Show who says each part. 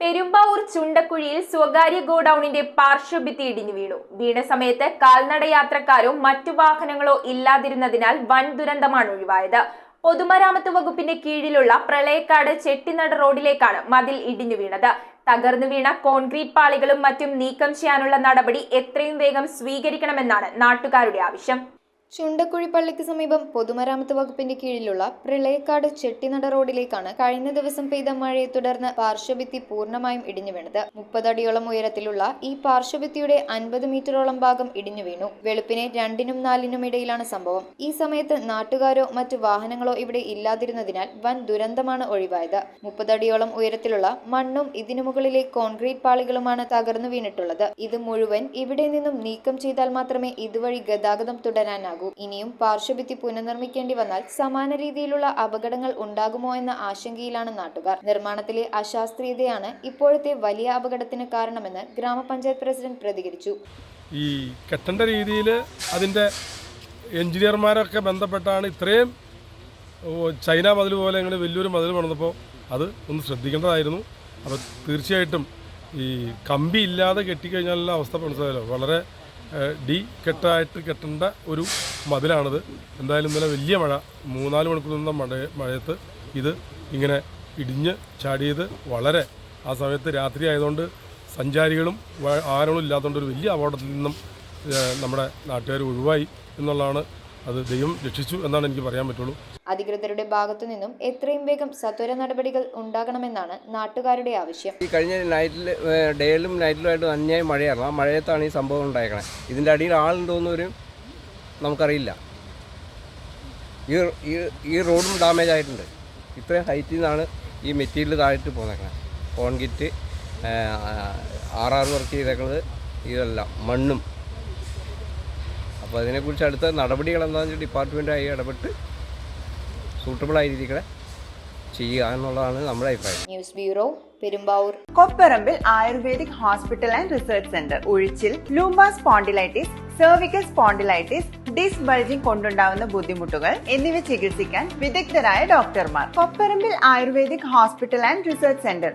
Speaker 1: പെരുമ്പാവൂർ ചുണ്ടക്കുഴിയിൽ സ്വകാര്യ ഗോഡൌണിന്റെ പാർശ്വഭിത്തി ഇടിഞ്ഞു വീണു. വീണ സമയത്ത് കാൽനടയാത്രക്കാരോ മറ്റു വാഹനങ്ങളോ ഇല്ലാതിരുന്നതിനാൽ വൻ ദുരന്തമാണ് ഒഴിവായത്. പൊതുമരാമത്ത് വകുപ്പിന്റെ കീഴിലുള്ള പ്രളയക്കാട് ചെട്ടിനട റോഡിലേക്കാണ് മതിൽ ഇടിഞ്ഞു വീണത്. തകർന്നു വീണ കോൺക്രീറ്റ് പാളികളും മറ്റും നീക്കം ചെയ്യാനുള്ള നടപടി എത്രയും വേഗം സ്വീകരിക്കണമെന്നാണ് നാട്ടുകാരുടെ ആവശ്യം.
Speaker 2: ചുണ്ടക്കുഴി പള്ളിക്ക് സമീപം പൊതുമരാമത്ത് വകുപ്പിന്റെ കീഴിലുള്ള പ്രളയക്കാട് ചെട്ടിനട റോഡിലേക്കാണ് കഴിഞ്ഞ ദിവസം പെയ്ത മഴയെ തുടർന്ന് പാർശ്വഭിത്തി പൂർണ്ണമായും ഇടിഞ്ഞു വീണത്. 30 അടിയോളം ഉയരത്തിലുള്ള ഈ പാർശ്വഭിത്തിയുടെ 50 മീറ്ററോളം ഭാഗം ഇടിഞ്ഞു വീണു. വെളുപ്പിനെ 2-നും 4-നും ഇടയിലാണ് സംഭവം. ഈ സമയത്ത് നാട്ടുകാരോ മറ്റു വാഹനങ്ങളോ ഇവിടെ ഇല്ലാതിരുന്നതിനാൽ വൻ ദുരന്തമാണ് ഒഴിവായത്. 30 അടിയോളം ഉയരത്തിലുള്ള മണ്ണും ഇതിനു മുകളിലെ കോൺക്രീറ്റ് പാളികളുമാണ് തകർന്നു വീണിട്ടുള്ളത്. ഇത് മുഴുവൻ ഇവിടെ നിന്നും നീക്കം ചെയ്താൽ മാത്രമേ ഇതുവഴി ഗതാഗതം തുടരാനാകൂ. ഇനിയും പാർശ്വഭിത്തി പുനർനിർമ്മിക്കേണ്ടി വന്നാൽ സമാന രീതിയിലുള്ള അപകടങ്ങൾ ഉണ്ടാകുമോ എന്ന ആശങ്കയിലാണ് നാട്ടുകാർ. നിർമ്മാണത്തിലെ അശാസ്ത്രീയതയാണ് ഇപ്പോഴത്തെ വലിയ അപകടത്തിന് കാരണമെന്ന് ഗ്രാമപഞ്ചായത്ത് പ്രസിഡന്റ് പ്രതികരിച്ചു.
Speaker 3: ഈ കെട്ടേണ്ട രീതിയിൽ അതിൻ്റെ എഞ്ചിനീയർമാരൊക്കെ ബന്ധപ്പെട്ടാണ് ഇത്രയും ചൈന മതിൽ പോലെ ഇങ്ങനെ വലിയൊരു മതിൽ പണിതപ്പോൾ അത് ഒന്ന് ശ്രദ്ധിക്കേണ്ടതായിരുന്നു. അപ്പോൾ തീർച്ചയായിട്ടും ഈ കമ്പി ഇല്ലാതെ കെട്ടിക്കഴിഞ്ഞാലുള്ള അവസ്ഥ മനസ്സിലായല്ലോ. വളരെ കെട്ടായിട്ട് കെട്ടേണ്ട ഒരു മതിലാണിത്. എന്തായാലും ഇന്നലെ വലിയ മഴ 3-4 മണിക്കൂർ നിന്ന മഴയത്ത് ഇത് ഇങ്ങനെ ഇടിഞ്ഞ് ചാടിയത് വളരെ ആ സമയത്ത് രാത്രി ആയതുകൊണ്ട് സഞ്ചാരികളും ആരും ഇല്ലാത്തതുകൊണ്ട് ഒരു വലിയ അപകടത്തിൽ നിന്നും നമ്മുടെ നാട്ടുകാർ ഒഴിവായി എന്നുള്ളതാണ്. അത് ദൈവം രക്ഷിച്ചു എന്നാണ് എനിക്ക് പറയാൻ പറ്റുള്ളൂ.
Speaker 2: അധികൃതരുടെ ഭാഗത്തു നിന്നും എത്രയും വേഗം സത്വര നടപടികൾ ഉണ്ടാകണമെന്നാണ് നാട്ടുകാരുടെ ആവശ്യം.
Speaker 4: ഈ കഴിഞ്ഞ ഡേയിലും നൈറ്റിലുമായിട്ട് അന്യായ മഴയായിരുന്നു. ആ മഴയത്താണ് ഈ സംഭവം ഉണ്ടായേക്കണേ. ഇതിൻ്റെ അടിയിൽ ആളുണ്ടോയെന്നൊരു നമുക്കറിയില്ല. ഈ റോഡും ഡാമേജ് ആയിട്ടുണ്ട്. ഇത്രയും ഹൈറ്റിൽ നിന്നാണ് ഈ മെറ്റീരിയൽ താഴേക്ക് പോന്നേക്കണേ. കോൺക്രീറ്റ് RR വർക്ക് ചെയ്തേക്കുന്നത് ഇതെല്ലാം മണ്ണും. അപ്പോൾ അതിനെക്കുറിച്ച് അടുത്ത നടപടികൾ എന്താണെന്ന് വെച്ചാൽ ഡിപ്പാർട്ട്മെൻറ്റായി ഇടപെട്ട് സൂട്ടബിളായ രീതിയിൽ ചെയ്യുക എന്നുള്ളതാണ് നമ്മുടെ അഭിപ്രായം.
Speaker 2: News bureau, Perumbavoor.
Speaker 5: Kopparambil Ayurvedic hospital and research centre. ഉഴിച്ചിൽ, lumbar spondylitis, cervical spondylitis, disc bulging കൊണ്ടുണ്ടാവുന്ന ബുദ്ധിമുട്ടുകൾ എന്നിവ ചികിത്സിക്കാൻ വിദഗ്ധരായ ഡോക്ടർമാർ. Kopparambil Ayurvedic hospital and research centre.